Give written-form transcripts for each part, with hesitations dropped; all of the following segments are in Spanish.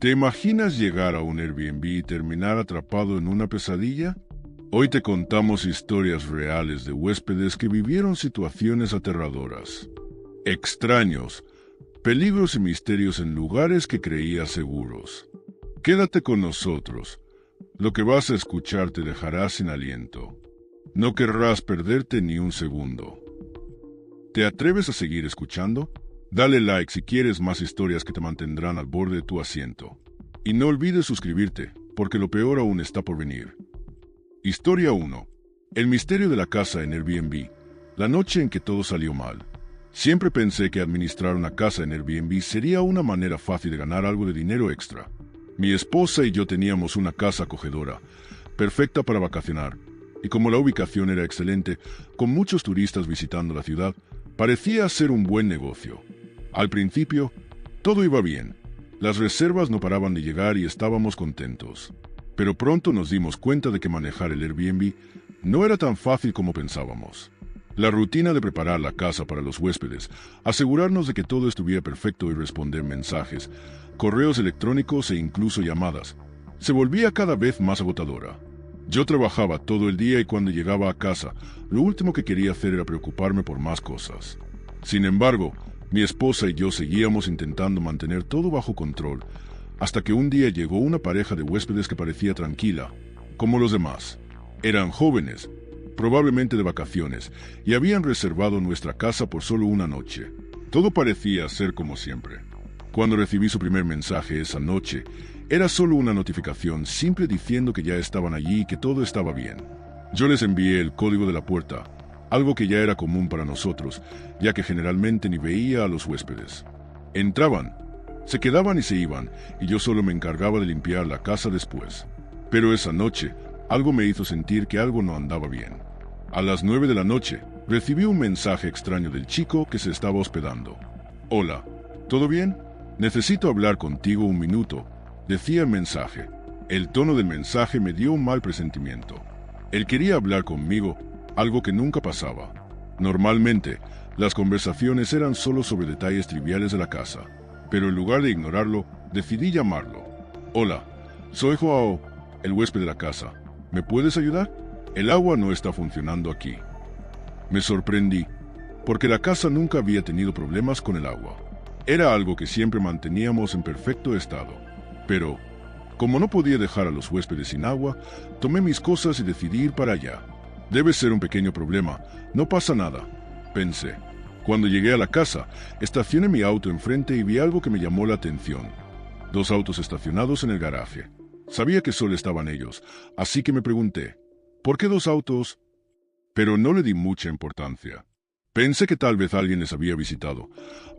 ¿Te imaginas llegar a un Airbnb y terminar atrapado en una pesadilla? Hoy te contamos historias reales de huéspedes que vivieron situaciones aterradoras, extraños, peligros y misterios en lugares que creías seguros. Quédate con nosotros. Lo que vas a escuchar te dejará sin aliento. No querrás perderte ni un segundo. ¿Te atreves a seguir escuchando? Dale like si quieres más historias que te mantendrán al borde de tu asiento. Y no olvides suscribirte, porque lo peor aún está por venir. Historia 1. El misterio de la casa en Airbnb. La noche en que todo salió mal. Siempre pensé que administrar una casa en Airbnb sería una manera fácil de ganar algo de dinero extra. Mi esposa y yo teníamos una casa acogedora, perfecta para vacacionar, y como la ubicación era excelente, con muchos turistas visitando la ciudad, parecía ser un buen negocio. Al principio, todo iba bien. Las reservas no paraban de llegar y estábamos contentos. Pero pronto nos dimos cuenta de que manejar el Airbnb no era tan fácil como pensábamos. La rutina de preparar la casa para los huéspedes, asegurarnos de que todo estuviera perfecto y responder mensajes, correos electrónicos e incluso llamadas, se volvía cada vez más agotadora. Yo trabajaba todo el día y cuando llegaba a casa, lo último que quería hacer era preocuparme por más cosas. Sin embargo, mi esposa y yo seguíamos intentando mantener todo bajo control, hasta que un día llegó una pareja de huéspedes que parecía tranquila, como los demás. Eran jóvenes, probablemente de vacaciones, y habían reservado nuestra casa por solo una noche. Todo parecía ser como siempre. Cuando recibí su primer mensaje esa noche, era solo una notificación simple diciendo que ya estaban allí y que todo estaba bien. Yo les envié el código de la puerta, algo que ya era común para nosotros, ya que generalmente ni veía a los huéspedes. Entraban, se quedaban y se iban, y yo solo me encargaba de limpiar la casa después. Pero esa noche, algo me hizo sentir que algo no andaba bien. A las 9 de la noche, recibí un mensaje extraño del chico que se estaba hospedando. «Hola, ¿todo bien? Necesito hablar contigo un minuto», decía el mensaje. El tono del mensaje me dio un mal presentimiento. Él quería hablar conmigo, algo que nunca pasaba. Normalmente, las conversaciones eran solo sobre detalles triviales de la casa, pero en lugar de ignorarlo, decidí llamarlo. «Hola, soy Joao, el huésped de la casa. ¿Me puedes ayudar? El agua no está funcionando aquí». Me sorprendí, porque la casa nunca había tenido problemas con el agua. Era algo que siempre manteníamos en perfecto estado. Pero, como no podía dejar a los huéspedes sin agua, tomé mis cosas y decidí ir para allá. Debe ser un pequeño problema, no pasa nada, pensé. Cuando llegué a la casa, estacioné mi auto enfrente y vi algo que me llamó la atención. 2 autos estacionados en el garaje. Sabía que solo estaban ellos, así que me pregunté, ¿por qué 2 autos? Pero no le di mucha importancia. Pensé que tal vez alguien les había visitado,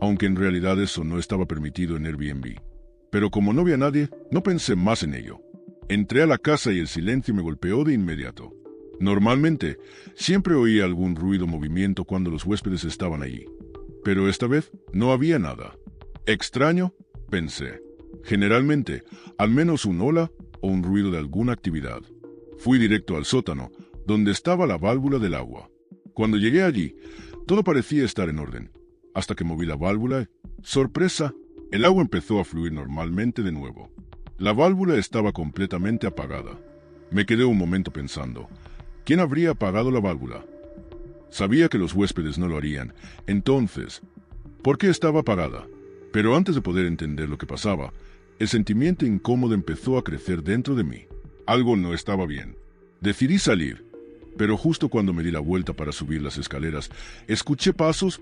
aunque en realidad eso no estaba permitido en Airbnb. Pero como no vi a nadie, no pensé más en ello. Entré a la casa y el silencio me golpeó de inmediato. Normalmente, siempre oía algún ruido o movimiento cuando los huéspedes estaban allí. Pero esta vez no había nada. Extraño, pensé. Generalmente, al menos un hola o un ruido de alguna actividad. Fui directo al sótano, donde estaba la válvula del agua. Cuando llegué allí, todo parecía estar en orden. Hasta que moví la válvula y, ¡sorpresa!, el agua empezó a fluir normalmente de nuevo. La válvula estaba completamente apagada. Me quedé un momento pensando, ¿quién habría apagado la válvula? Sabía que los huéspedes no lo harían. Entonces, ¿por qué estaba apagada? Pero antes de poder entender lo que pasaba, el sentimiento incómodo empezó a crecer dentro de mí. Algo no estaba bien. Decidí salir, pero justo cuando me di la vuelta para subir las escaleras, escuché pasos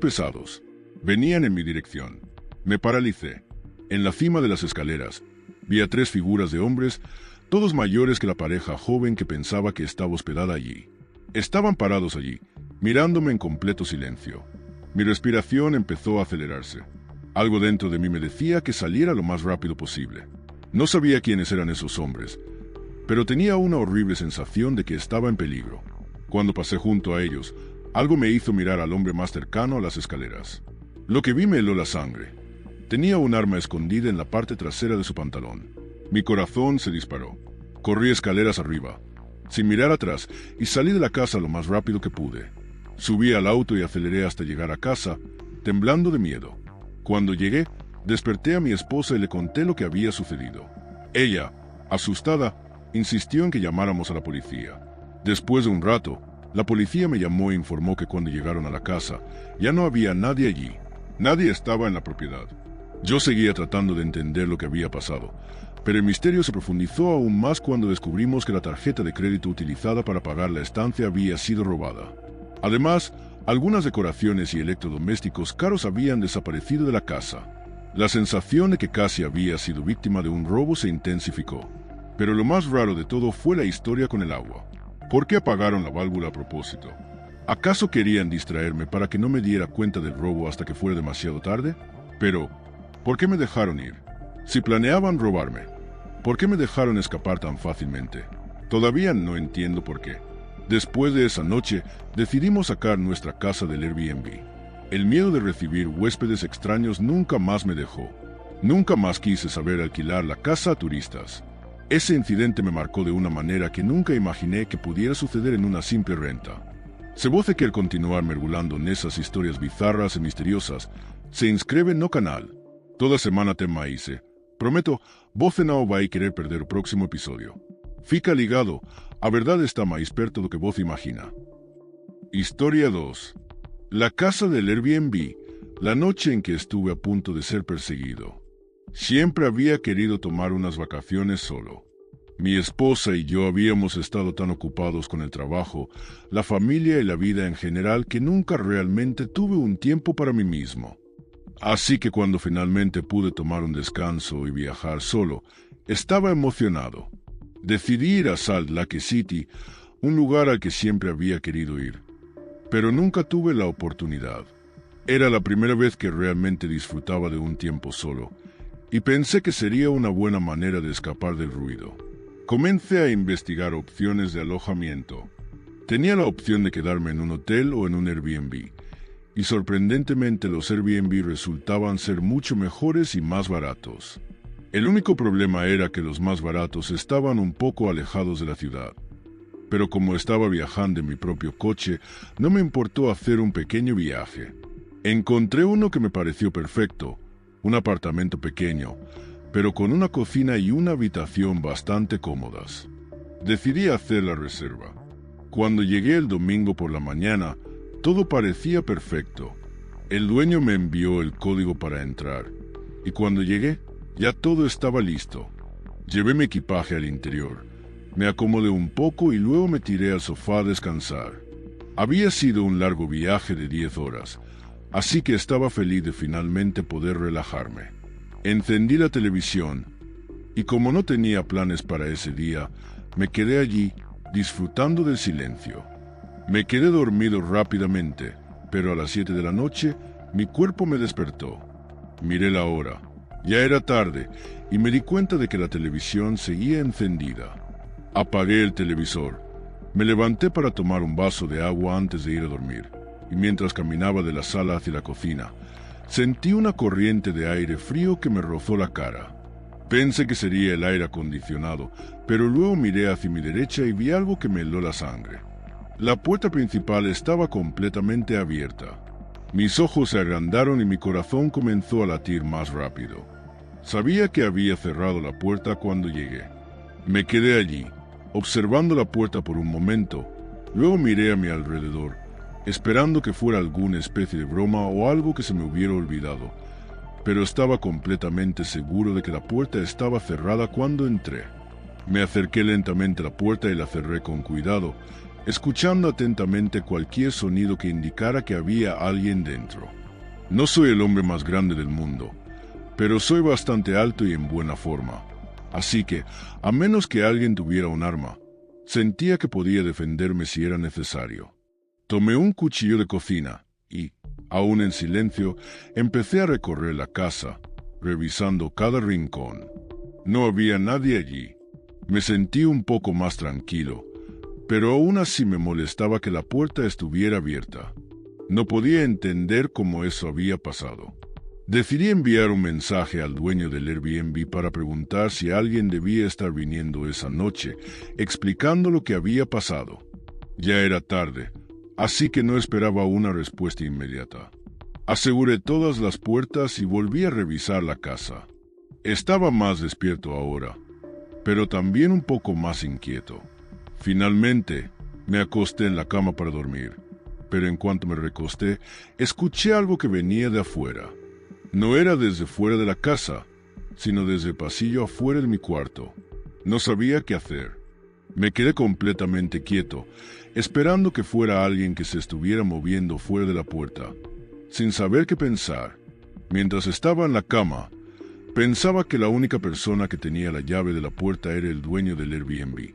pesados. Venían en mi dirección. Me paralicé. En la cima de las escaleras, vi a 3 figuras de hombres, todos mayores que la pareja joven que pensaba que estaba hospedada allí. Estaban parados allí, mirándome en completo silencio. Mi respiración empezó a acelerarse. Algo dentro de mí me decía que saliera lo más rápido posible. No sabía quiénes eran esos hombres, pero tenía una horrible sensación de que estaba en peligro. Cuando pasé junto a ellos, algo me hizo mirar al hombre más cercano a las escaleras. Lo que vi me heló la sangre. Tenía un arma escondida en la parte trasera de su pantalón. Mi corazón se disparó. Corrí escaleras arriba, sin mirar atrás, y salí de la casa lo más rápido que pude. Subí al auto y aceleré hasta llegar a casa, temblando de miedo. Cuando llegué, Desperté a mi esposa y le conté lo que había sucedido. Ella, asustada, insistió en que llamáramos a la policía. Después de un rato, la policía me llamó e informó que cuando llegaron a la casa, ya no había nadie allí. Nadie estaba en la propiedad. Yo seguía tratando de entender lo que había pasado, pero el misterio se profundizó aún más cuando descubrimos que la tarjeta de crédito utilizada para pagar la estancia había sido robada. Además, algunas decoraciones y electrodomésticos caros habían desaparecido de la casa. La sensación de que casi había sido víctima de un robo se intensificó. Pero lo más raro de todo fue la historia con el agua. ¿Por qué apagaron la válvula a propósito? ¿Acaso querían distraerme para que no me diera cuenta del robo hasta que fuera demasiado tarde? Pero, ¿por qué me dejaron ir? Si planeaban robarme, ¿por qué me dejaron escapar tan fácilmente? Todavía no entiendo por qué. Después de esa noche, decidimos sacar nuestra casa del Airbnb. El miedo de recibir huéspedes extraños nunca más me dejó. Nunca más quise saber alquilar la casa a turistas. Ese incidente me marcó de una manera que nunca imaginé que pudiera suceder en una simple renta. Se voce que el continuar mergulhando en esas historias bizarras y misteriosas, se inscreve no canal. Toda semana tem mais. Prometo, você não vai querer perder o próximo episódio. Fica ligado, a verdade está mais perto do que você imagina. Historia 2. La casa del Airbnb, la noche en que estuve a punto de ser perseguido. Siempre había querido tomar unas vacaciones solo. Mi esposa y yo habíamos estado tan ocupados con el trabajo, la familia y la vida en general que nunca realmente tuve un tiempo para mí mismo. Así que cuando finalmente pude tomar un descanso y viajar solo, estaba emocionado. Decidí ir a Salt Lake City, un lugar al que siempre había querido ir. Pero nunca tuve la oportunidad. Era la primera vez que realmente disfrutaba de un tiempo solo, y pensé que sería una buena manera de escapar del ruido. Comencé a investigar opciones de alojamiento. Tenía la opción de quedarme en un hotel o en un Airbnb, y sorprendentemente los Airbnb resultaban ser mucho mejores y más baratos. El único problema era que los más baratos estaban un poco alejados de la ciudad. Pero como estaba viajando en mi propio coche, no me importó hacer un pequeño viaje. Encontré uno que me pareció perfecto, un apartamento pequeño, pero con una cocina y una habitación bastante cómodas. Decidí hacer la reserva. Cuando llegué el domingo por la mañana, todo parecía perfecto. El dueño me envió el código para entrar, y cuando llegué, ya todo estaba listo. Llevé mi equipaje al interior. Me acomodé un poco y luego me tiré al sofá a descansar. Había sido un largo viaje de 10 horas, así que estaba feliz de finalmente poder relajarme. Encendí la televisión, y como no tenía planes para ese día, me quedé allí, disfrutando del silencio. Me quedé dormido rápidamente, pero a las 7 de la noche, mi cuerpo me despertó. Miré la hora. Ya era tarde, y me di cuenta de que la televisión seguía encendida. Apagué el televisor. Me levanté para tomar un vaso de agua antes de ir a dormir, y mientras caminaba de la sala hacia la cocina, sentí una corriente de aire frío que me rozó la cara. Pensé que sería el aire acondicionado, pero luego miré hacia mi derecha y vi algo que me heló la sangre. La puerta principal estaba completamente abierta. Mis ojos se agrandaron y mi corazón comenzó a latir más rápido. Sabía que había cerrado la puerta cuando llegué. Me quedé allí, observando la puerta por un momento, luego miré a mi alrededor, esperando que fuera alguna especie de broma o algo que se me hubiera olvidado, pero estaba completamente seguro de que la puerta estaba cerrada cuando entré. Me acerqué lentamente a la puerta y la cerré con cuidado, escuchando atentamente cualquier sonido que indicara que había alguien dentro. No soy el hombre más grande del mundo, pero soy bastante alto y en buena forma. Así que, a menos que alguien tuviera un arma, sentía que podía defenderme si era necesario. Tomé un cuchillo de cocina y, aún en silencio, empecé a recorrer la casa, revisando cada rincón. No había nadie allí. Me sentí un poco más tranquilo, pero aún así me molestaba que la puerta estuviera abierta. No podía entender cómo eso había pasado. Decidí enviar un mensaje al dueño del Airbnb para preguntar si alguien debía estar viniendo esa noche, explicando lo que había pasado. Ya era tarde, así que no esperaba una respuesta inmediata. Aseguré todas las puertas y volví a revisar la casa. Estaba más despierto ahora, pero también un poco más inquieto. Finalmente, me acosté en la cama para dormir, pero en cuanto me recosté, escuché algo que venía de afuera. No era desde fuera de la casa, sino desde el pasillo afuera de mi cuarto. No sabía qué hacer. Me quedé completamente quieto, esperando que fuera alguien que se estuviera moviendo fuera de la puerta. Sin saber qué pensar, mientras estaba en la cama, pensaba que la única persona que tenía la llave de la puerta era el dueño del Airbnb.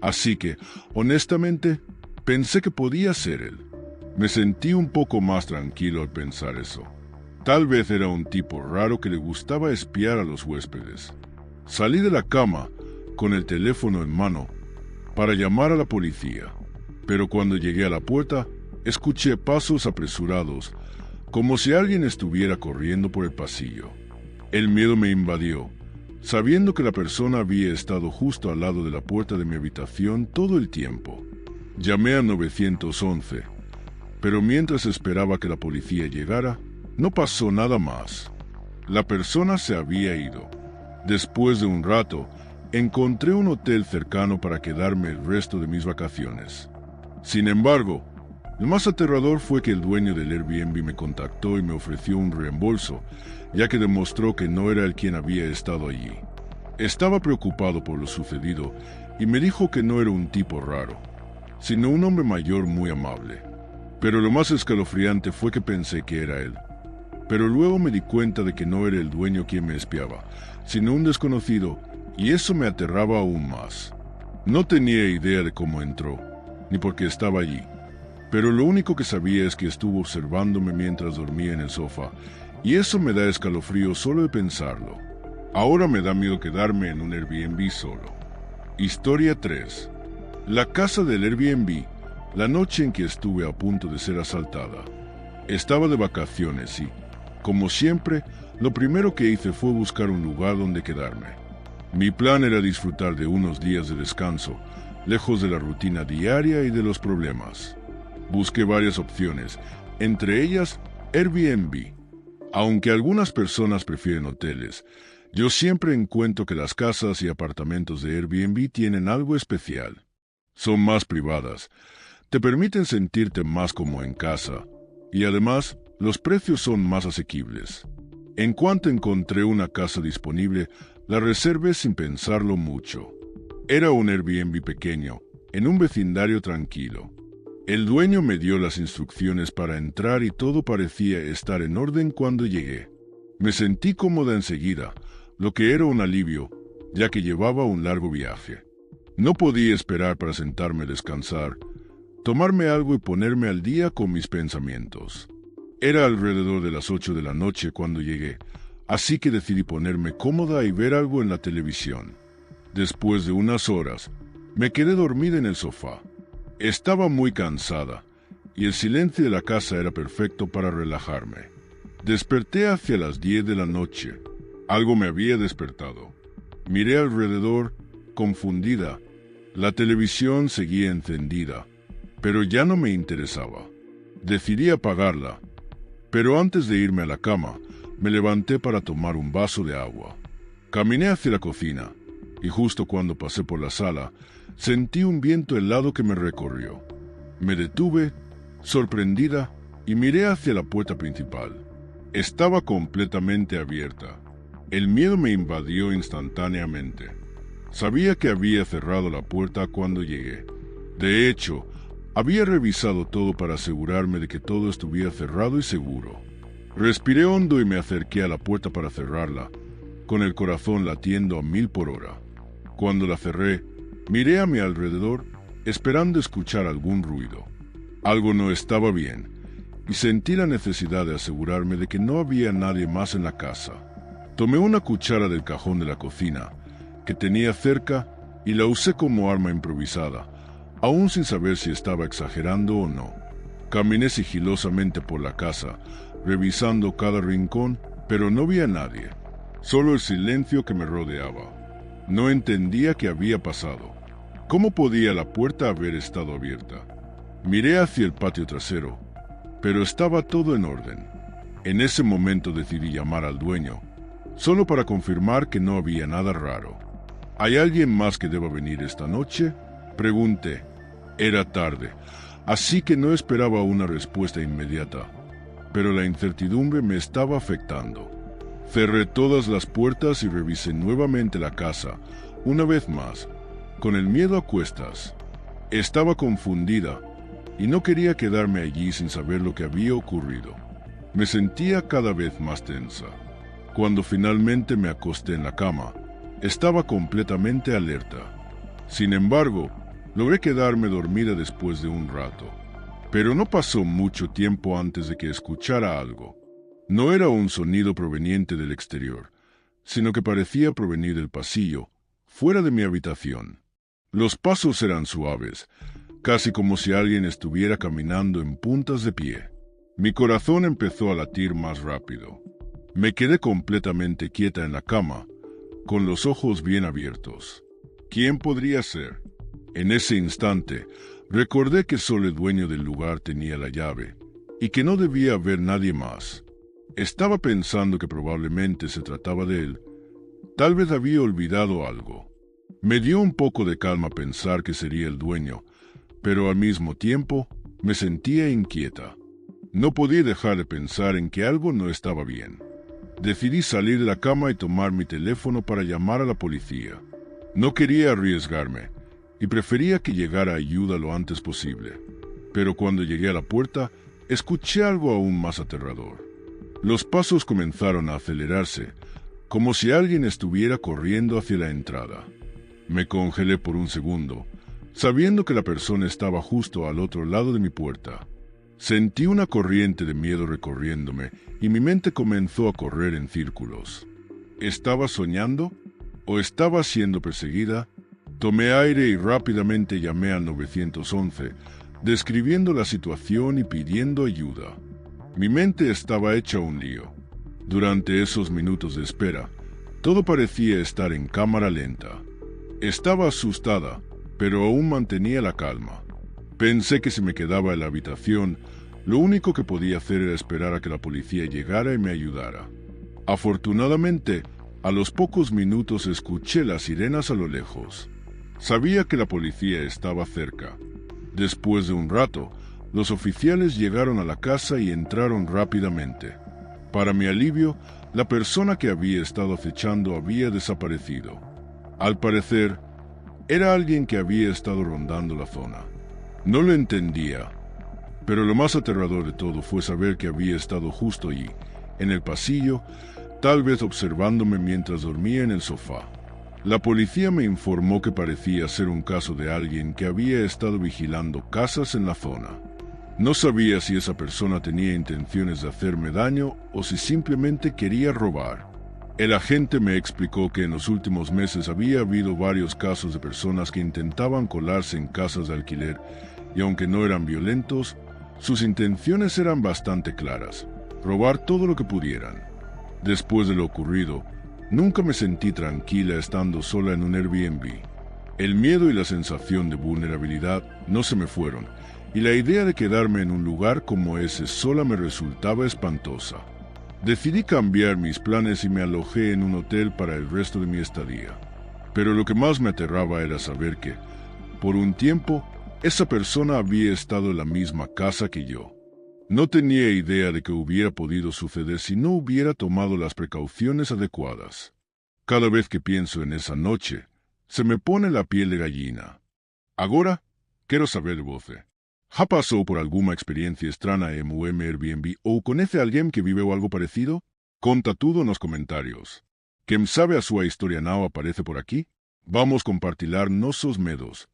Así que, honestamente, pensé que podía ser él. Me sentí un poco más tranquilo al pensar eso. Tal vez era un tipo raro que le gustaba espiar a los huéspedes. Salí de la cama con el teléfono en mano para llamar a la policía, pero cuando llegué a la puerta, escuché pasos apresurados, como si alguien estuviera corriendo por el pasillo. El miedo me invadió, sabiendo que la persona había estado justo al lado de la puerta de mi habitación todo el tiempo. Llamé a 911, pero mientras esperaba que la policía llegara, no pasó nada más. La persona se había ido. Después de un rato, encontré un hotel cercano para quedarme el resto de mis vacaciones. Sin embargo, lo más aterrador fue que el dueño del Airbnb me contactó y me ofreció un reembolso, ya que demostró que no era él quien había estado allí. Estaba preocupado por lo sucedido y me dijo que no era un tipo raro, sino un hombre mayor muy amable. Pero lo más escalofriante fue que pensé que era él. Pero luego me di cuenta de que no era el dueño quien me espiaba, sino un desconocido, y eso me aterraba aún más. No tenía idea de cómo entró, ni por qué estaba allí. Pero lo único que sabía es que estuvo observándome mientras dormía en el sofá, y eso me da escalofrío solo de pensarlo. Ahora me da miedo quedarme en un Airbnb solo. Historia 3. La casa del Airbnb, la noche en que estuve a punto de ser asaltada. Estaba de vacaciones y, como siempre, lo primero que hice fue buscar un lugar donde quedarme. Mi plan era disfrutar de unos días de descanso, lejos de la rutina diaria y de los problemas. Busqué varias opciones, entre ellas Airbnb. Aunque algunas personas prefieren hoteles, yo siempre encuentro que las casas y apartamentos de Airbnb tienen algo especial. Son más privadas, te permiten sentirte más como en casa, y además los precios son más asequibles. En cuanto encontré una casa disponible, la reservé sin pensarlo mucho. Era un Airbnb pequeño, en un vecindario tranquilo. El dueño me dio las instrucciones para entrar y todo parecía estar en orden cuando llegué. Me sentí cómoda enseguida, lo que era un alivio, ya que llevaba un largo viaje. No podía esperar para sentarme a descansar, tomarme algo y ponerme al día con mis pensamientos. Era alrededor de las 8 de la noche cuando llegué, así que decidí ponerme cómoda y ver algo en la televisión. Después de unas horas, me quedé dormida en el sofá. Estaba muy cansada, y el silencio de la casa era perfecto para relajarme. Desperté hacia las 10 de la noche. Algo me había despertado. Miré alrededor, confundida. La televisión seguía encendida, pero ya no me interesaba. Decidí apagarla, pero antes de irme a la cama, me levanté para tomar un vaso de agua. Caminé hacia la cocina, y justo cuando pasé por la sala, sentí un viento helado que me recorrió. Me detuve, sorprendida, y miré hacia la puerta principal. Estaba completamente abierta. El miedo me invadió instantáneamente. Sabía que había cerrado la puerta cuando llegué. De hecho, había revisado todo para asegurarme de que todo estuviera cerrado y seguro. Respiré hondo y me acerqué a la puerta para cerrarla, con el corazón latiendo a 1000 por hora. Cuando la cerré, miré a mi alrededor, esperando escuchar algún ruido. Algo no estaba bien, y sentí la necesidad de asegurarme de que no había nadie más en la casa. Tomé una cuchara del cajón de la cocina, que tenía cerca, y la usé como arma improvisada, aún sin saber si estaba exagerando o no. Caminé sigilosamente por la casa, revisando cada rincón, pero no vi a nadie, solo el silencio que me rodeaba. No entendía qué había pasado. ¿Cómo podía la puerta haber estado abierta? Miré hacia el patio trasero, pero estaba todo en orden. En ese momento decidí llamar al dueño, solo para confirmar que no había nada raro. ¿Hay alguien más que deba venir esta noche?, pregunté. Era tarde, así que no esperaba una respuesta inmediata, pero la incertidumbre me estaba afectando. Cerré todas las puertas y revisé nuevamente la casa, una vez más, con el miedo a cuestas. Estaba confundida y no quería quedarme allí sin saber lo que había ocurrido. Me sentía cada vez más tensa. Cuando finalmente me acosté en la cama, estaba completamente alerta. Sin embargo, logré quedarme dormida después de un rato. Pero no pasó mucho tiempo antes de que escuchara algo. No era un sonido proveniente del exterior, sino que parecía provenir del pasillo, fuera de mi habitación. Los pasos eran suaves, casi como si alguien estuviera caminando en puntas de pie. Mi corazón empezó a latir más rápido. Me quedé completamente quieta en la cama, con los ojos bien abiertos. ¿Quién podría ser? En ese instante, recordé que solo el dueño del lugar tenía la llave, y que no debía haber nadie más. Estaba pensando que probablemente se trataba de él. Tal vez había olvidado algo. Me dio un poco de calma pensar que sería el dueño, pero al mismo tiempo me sentía inquieta. No podía dejar de pensar en que algo no estaba bien. Decidí salir de la cama y tomar mi teléfono para llamar a la policía. No quería arriesgarme, y prefería que llegara ayuda lo antes posible. Pero cuando llegué a la puerta, escuché algo aún más aterrador. Los pasos comenzaron a acelerarse, como si alguien estuviera corriendo hacia la entrada. Me congelé por un segundo, sabiendo que la persona estaba justo al otro lado de mi puerta. Sentí una corriente de miedo recorriéndome y mi mente comenzó a correr en círculos. ¿Estaba soñando? ¿O estaba siendo perseguida? Tomé aire y rápidamente llamé al 911, describiendo la situación y pidiendo ayuda. Mi mente estaba hecha un lío. Durante esos minutos de espera, todo parecía estar en cámara lenta. Estaba asustada, pero aún mantenía la calma. Pensé que si me quedaba en la habitación, lo único que podía hacer era esperar a que la policía llegara y me ayudara. Afortunadamente, a los pocos minutos escuché las sirenas a lo lejos. Sabía que la policía estaba cerca. Después de un rato, los oficiales llegaron a la casa y entraron rápidamente. Para mi alivio, la persona que había estado acechando había desaparecido. Al parecer, era alguien que había estado rondando la zona. No lo entendía, pero lo más aterrador de todo fue saber que había estado justo allí, en el pasillo, tal vez observándome mientras dormía en el sofá. La policía me informó que parecía ser un caso de alguien que había estado vigilando casas en la zona. No sabía si esa persona tenía intenciones de hacerme daño o si simplemente quería robar. El agente me explicó que en los últimos meses había habido varios casos de personas que intentaban colarse en casas de alquiler y aunque no eran violentos, sus intenciones eran bastante claras: robar todo lo que pudieran. Después de lo ocurrido, nunca me sentí tranquila estando sola en un Airbnb. El miedo y la sensación de vulnerabilidad no se me fueron, y la idea de quedarme en un lugar como ese sola me resultaba espantosa. Decidí cambiar mis planes y me alojé en un hotel para el resto de mi estadía. Pero lo que más me aterraba era saber que, por un tiempo, esa persona había estado en la misma casa que yo. No tenía idea de que hubiera podido suceder si no hubiera tomado las precauciones adecuadas. Cada vez que pienso en esa noche, se me pone la piel de gallina. Ahora, quero saber de você. Já passou por alguma experiência estranha em um Airbnb ou conhece alguém que viveu algo parecido? Conta tudo nos comentários. Quem sabe a sua história não aparece por aqui? Vamos compartilhar nossos medos,